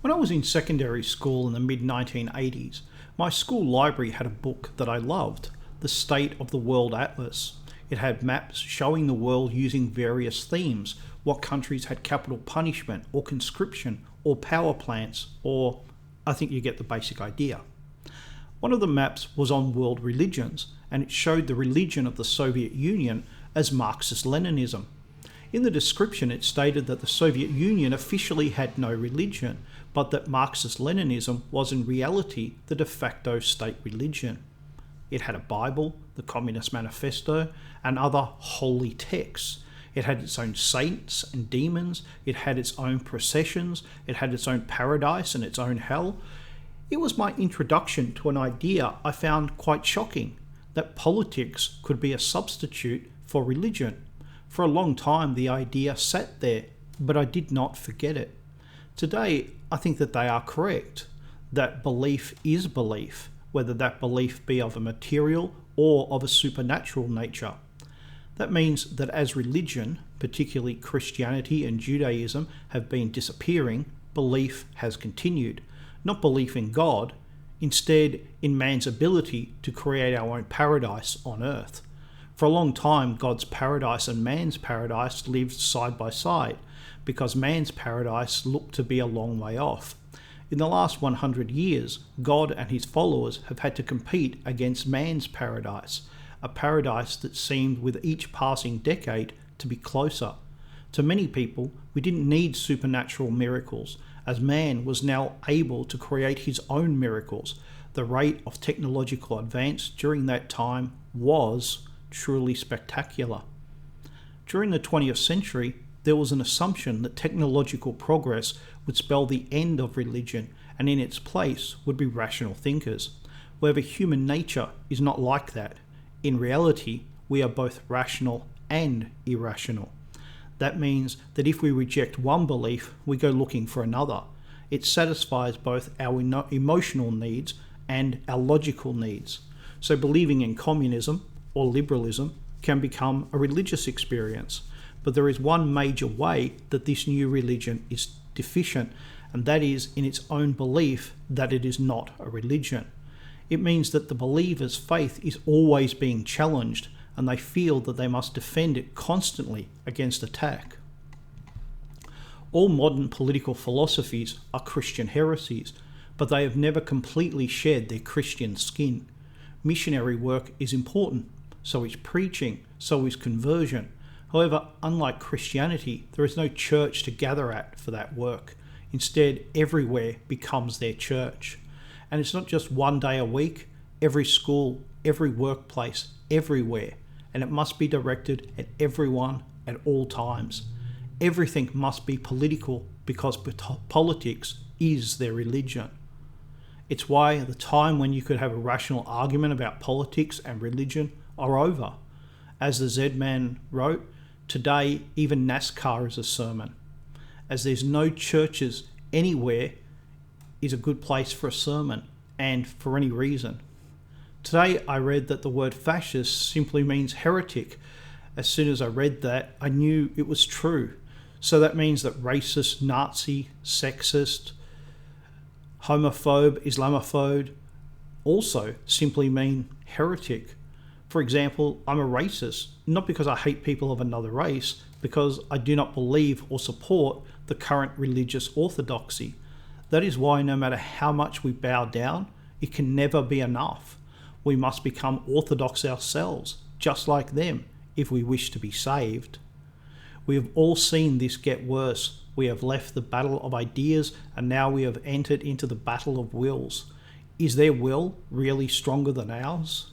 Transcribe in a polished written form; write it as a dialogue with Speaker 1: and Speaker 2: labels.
Speaker 1: When I was in secondary school in the mid-1980s, my school library had a book that I loved, The State of the World Atlas. It had maps showing the world using various themes, what countries had capital punishment or conscription or power plants, or I think you get the basic idea. One of the maps was on world religions, and it showed the religion of the Soviet Union as Marxist-Leninism. In the description, it stated that the Soviet Union officially had no religion, but that Marxist-Leninism was in reality the de facto state religion. It had a Bible, the Communist Manifesto, and other holy texts. It had its own saints and demons. It had its own processions. It had its own paradise and its own hell. It was my introduction to an idea I found quite shocking, that politics could be a substitute for religion. For a long time, the idea sat there, but I did not forget it. Today, I think that they are correct, that belief is belief, whether that belief be of a material or of a supernatural nature. That means that as religion, particularly Christianity and Judaism, have been disappearing, belief has continued. Not belief in God, instead in man's ability to create our own paradise on earth. For a long time, God's paradise and man's paradise lived side by side, because man's paradise looked to be a long way off. In the last 100 years, God and his followers have had to compete against man's paradise, a paradise that seemed with each passing decade to be closer. To many people, we didn't need supernatural miracles, as man was now able to create his own miracles. The rate of technological advance during that time was truly spectacular. During the 20th century, there was an assumption that technological progress would spell the end of religion, and in its place would be rational thinkers. However, human nature is not like that. In reality, we are both rational and irrational. That means that if we reject one belief, we go looking for another. It satisfies both our emotional needs and our logical needs. So believing in communism or liberalism can become a religious experience. But there is one major way that this new religion is deficient, and that is in its own belief that it is not a religion. It means that the believer's faith is always being challenged, and they feel that they must defend it constantly against attack. All modern political philosophies are Christian heresies, but they have never completely shed their Christian skin. Missionary work is important, so is preaching, so is conversion. However, unlike Christianity, there is no church to gather at for that work. Instead, everywhere becomes their church. And it's not just one day a week, every school, every workplace, everywhere. And it must be directed at everyone at all times. Everything must be political because politics is their religion. It's why the time when you could have a rational argument about politics and religion are over. As the Z-Man wrote, today even NASCAR is a sermon. As there's no churches anywhere is a good place for a sermon, and for any reason. Today I read that the word fascist simply means heretic. As soon as I read that, I knew it was true. So that means that racist, Nazi, sexist, homophobe, Islamophobe also simply mean heretic. For example, I'm a racist, not because I hate people of another race, because I do not believe or support the current religious orthodoxy. That is why no matter how much we bow down, it can never be enough. We must become orthodox ourselves, just like them, if we wish to be saved. We have all seen this get worse. We have left the battle of ideas, and now we have entered into the battle of wills. Is their will really stronger than ours?